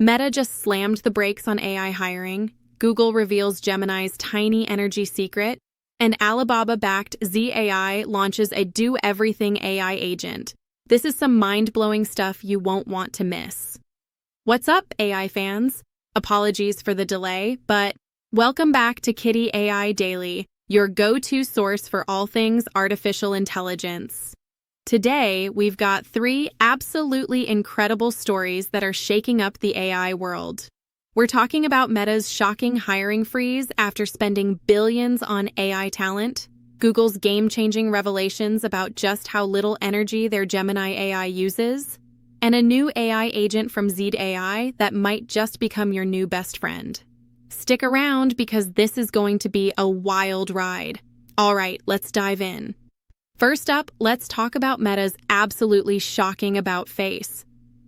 Meta just slammed the brakes on AI hiring, Google reveals Gemini's tiny energy secret, and Alibaba-backed Z.AI launches a do-everything AI agent. This is some mind-blowing stuff you won't want to miss. What's up, AI fans? Apologies for the delay, but welcome back to Kitty AI Daily, your go-to source for all things artificial intelligence. Today, we've got 3 absolutely incredible stories that are shaking up the AI world. We're talking about Meta's shocking hiring freeze after spending billions on AI talent, Google's game-changing revelations about just how little energy their Gemini AI uses, and a new AI agent from Z.AI that might just become your new best friend. Stick around because this is going to be a wild ride. All right, let's dive in. First up, let's talk about Meta's absolutely shocking about face.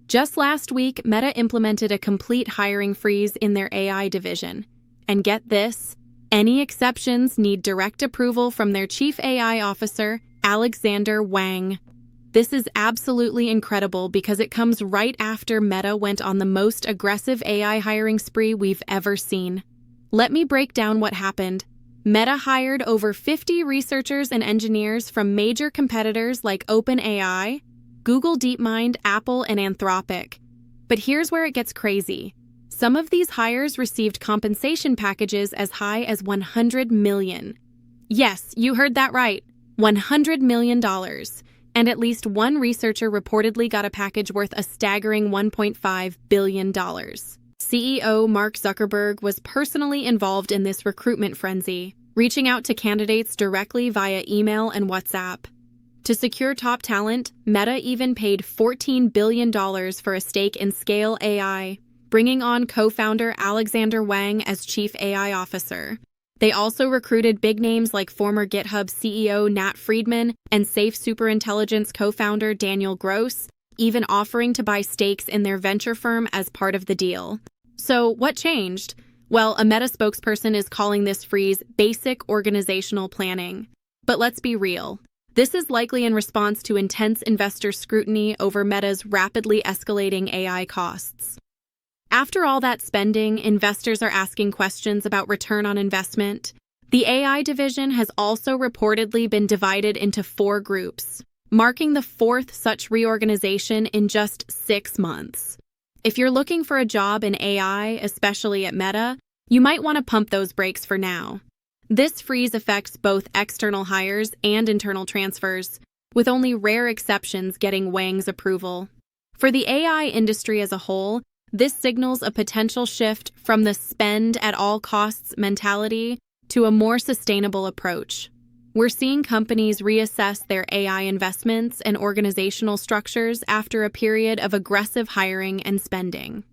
Just last week, Meta implemented a complete hiring freeze in their AI division. And get this, any exceptions need direct approval from their chief AI officer, Alexander Wang. This is absolutely incredible because it comes right after Meta went on the most aggressive AI hiring spree we've ever seen. Let me break down what happened. Meta hired over 50 researchers and engineers from major competitors like OpenAI, Google DeepMind, Apple, and Anthropic. But here's where it gets crazy. Some of these hires received compensation packages as high as $100 million. Yes, you heard that right, $100 million. And at least one researcher reportedly got a package worth a staggering $1.5 billion. CEO Mark Zuckerberg was personally involved in this recruitment frenzy, reaching out to candidates directly via email and WhatsApp. To secure top talent, Meta even paid $14 billion for a stake in Scale AI, bringing on co-founder Alexander Wang as chief AI officer. They also recruited big names like former GitHub CEO Nat Friedman and Safe Superintelligence co-founder Daniel Gross, even offering to buy stakes in their venture firm as part of the deal. So what changed? Well, a Meta spokesperson is calling this freeze basic organizational planning. But let's be real. This is likely in response to intense investor scrutiny over Meta's rapidly escalating AI costs. After all that spending, investors are asking questions about return on investment. The AI division has also reportedly been divided into 4 groups, marking the 4th such reorganization in just 6 months. If you're looking for a job in AI, especially at Meta, you might want to pump those brakes for now. This freeze affects both external hires and internal transfers, with only rare exceptions getting Wang's approval. For the AI industry as a whole, this signals a potential shift from the spend-at-all-costs mentality to a more sustainable approach. We're seeing companies reassess their AI investments and organizational structures after a period of aggressive hiring and spending.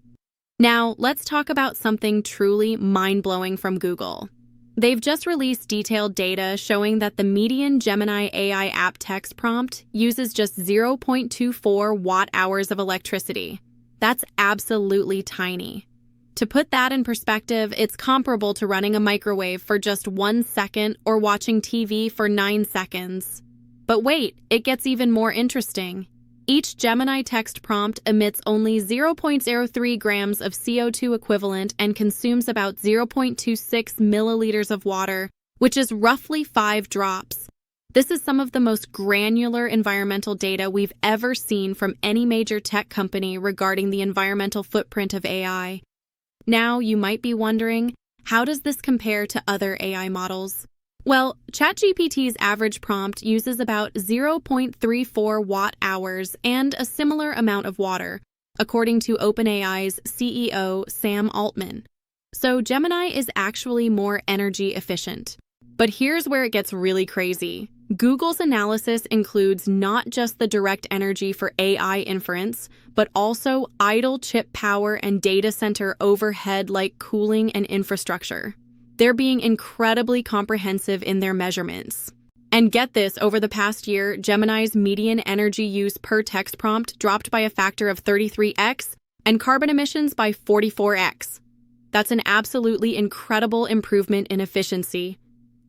Now, let's talk about something truly mind-blowing from Google. They've just released detailed data showing that the median Gemini AI app text prompt uses just 0.24 watt-hours of electricity. That's absolutely tiny. To put that in perspective, it's comparable to running a microwave for just 1 second or watching TV for 9 seconds. But wait, it gets even more interesting. Each Gemini text prompt emits only 0.03 grams of CO2 equivalent and consumes about 0.26 milliliters of water, which is roughly 5 drops. This is some of the most granular environmental data we've ever seen from any major tech company regarding the environmental footprint of AI. Now, you might be wondering, how does this compare to other AI models? Well, ChatGPT's average prompt uses about 0.34 watt-hours and a similar amount of water, according to OpenAI's CEO Sam Altman. So Gemini is actually more energy efficient. But here's where it gets really crazy. Google's analysis includes not just the direct energy for AI inference, but also idle chip power and data center overhead like cooling and infrastructure. They're being incredibly comprehensive in their measurements. And get this, over the past year, Gemini's median energy use per text prompt dropped by a factor of 33x and carbon emissions by 44x. That's an absolutely incredible improvement in efficiency.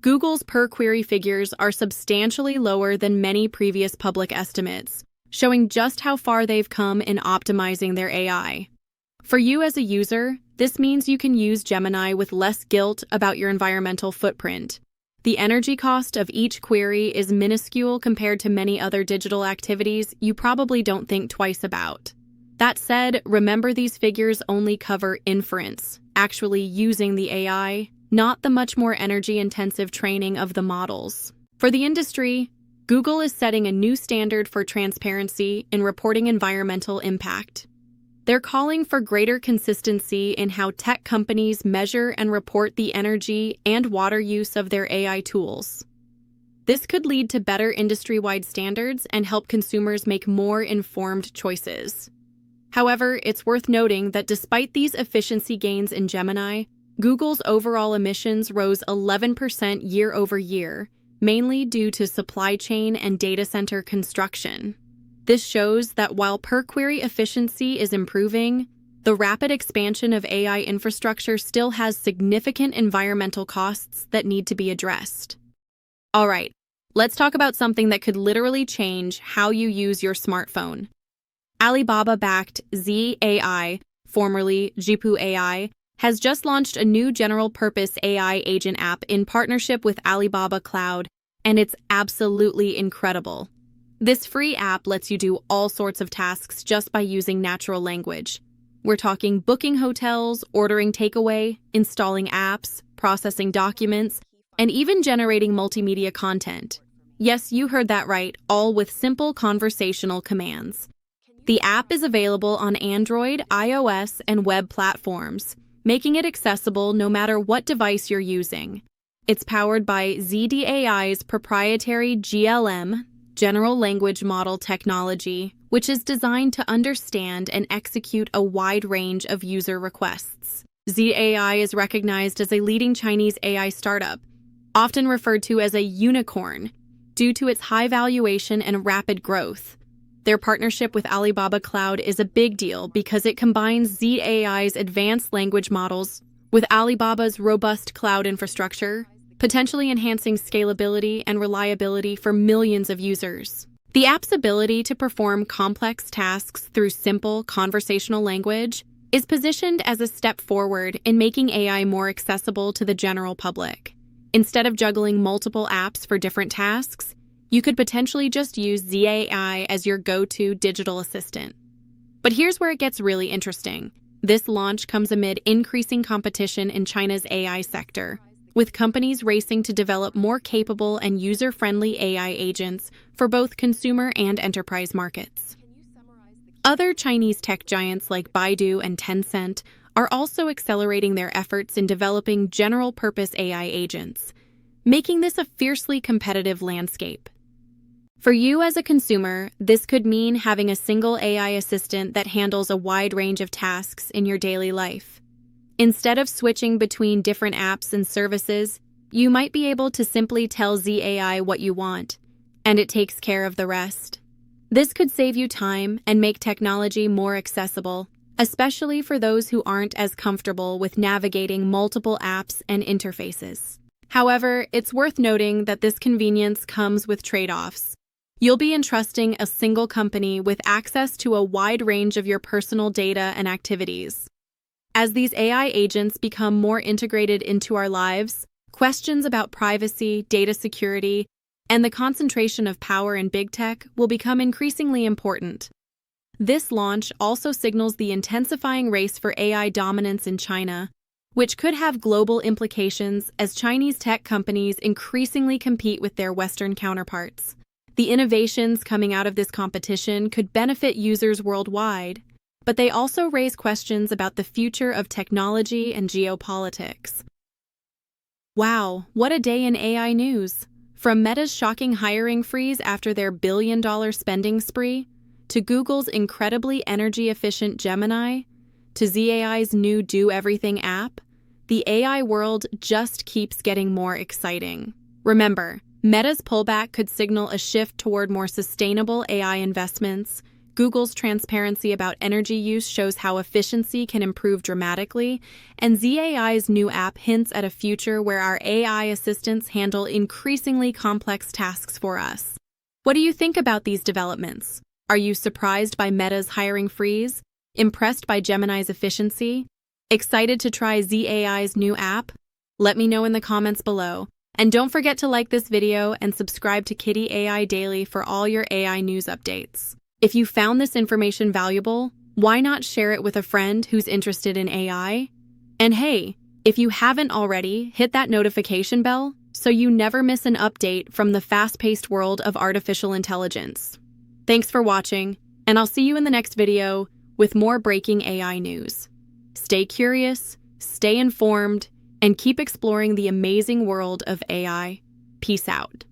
Google's per-query figures are substantially lower than many previous public estimates, showing just how far they've come in optimizing their AI. For you as a user, this means you can use Gemini with less guilt about your environmental footprint. The energy cost of each query is minuscule compared to many other digital activities you probably don't think twice about. That said, remember these figures only cover inference, actually using the AI, not the much more energy-intensive training of the models. For the industry, Google is setting a new standard for transparency in reporting environmental impact. They're calling for greater consistency in how tech companies measure and report the energy and water use of their AI tools. This could lead to better industry-wide standards and help consumers make more informed choices. However, it's worth noting that despite these efficiency gains in Gemini, Google's overall emissions rose 11% year over year, mainly due to supply chain and data center construction. This shows that while per-query efficiency is improving, the rapid expansion of AI infrastructure still has significant environmental costs that need to be addressed. All right, let's talk about something that could literally change how you use your smartphone. Alibaba-backed Z.AI, formerly Jipu.ai, has just launched a new general-purpose AI agent app in partnership with Alibaba Cloud, and it's absolutely incredible. This free app lets you do all sorts of tasks just by using natural language. We're talking booking hotels, ordering takeaway, installing apps, processing documents, and even generating multimedia content. Yes, you heard that right, all with simple conversational commands. The app is available on Android, iOS, and web platforms, making it accessible no matter what device you're using. It's powered by Z.AI's proprietary GLM, General Language Model technology, which is designed to understand and execute a wide range of user requests. Z.AI is recognized as a leading Chinese AI startup, often referred to as a unicorn, due to its high valuation and rapid growth. Their partnership with Alibaba Cloud is a big deal because it combines Z.AI's advanced language models with Alibaba's robust cloud infrastructure, potentially enhancing scalability and reliability for millions of users. The app's ability to perform complex tasks through simple conversational language is positioned as a step forward in making AI more accessible to the general public. Instead of juggling multiple apps for different tasks, you could potentially just use Z.AI as your go-to digital assistant. But here's where it gets really interesting. This launch comes amid increasing competition in China's AI sector, with companies racing to develop more capable and user-friendly AI agents for both consumer and enterprise markets. Other Chinese tech giants like Baidu and Tencent are also accelerating their efforts in developing general-purpose AI agents, making this a fiercely competitive landscape. For you as a consumer, this could mean having a single AI assistant that handles a wide range of tasks in your daily life. Instead of switching between different apps and services, you might be able to simply tell Z.AI what you want, and it takes care of the rest. This could save you time and make technology more accessible, especially for those who aren't as comfortable with navigating multiple apps and interfaces. However, it's worth noting that this convenience comes with trade-offs. You'll be entrusting a single company with access to a wide range of your personal data and activities. As these AI agents become more integrated into our lives, questions about privacy, data security, and the concentration of power in big tech will become increasingly important. This launch also signals the intensifying race for AI dominance in China, which could have global implications as Chinese tech companies increasingly compete with their Western counterparts. The innovations coming out of this competition could benefit users worldwide, but they also raise questions about the future of technology and geopolitics. Wow, what a day in AI news! From Meta's shocking hiring freeze after their billion-dollar spending spree, to Google's incredibly energy-efficient Gemini, to Z.AI's new Do Everything app, the AI world just keeps getting more exciting. Remember, Meta's pullback could signal a shift toward more sustainable AI investments. Google's transparency about energy use shows how efficiency can improve dramatically, and Z.AI's new app hints at a future where our AI assistants handle increasingly complex tasks for us. What do you think about these developments? Are you surprised by Meta's hiring freeze? Impressed by Gemini's efficiency? Excited to try Z.AI's new app? Let me know in the comments below. And don't forget to like this video and subscribe to Kitty AI Daily for all your AI news updates. If you found this information valuable, why not share it with a friend who's interested in AI? And hey, if you haven't already, hit that notification bell so you never miss an update from the fast-paced world of artificial intelligence. Thanks for watching, and I'll see you in the next video with more breaking AI news. Stay curious, stay informed, and keep exploring the amazing world of AI. Peace out.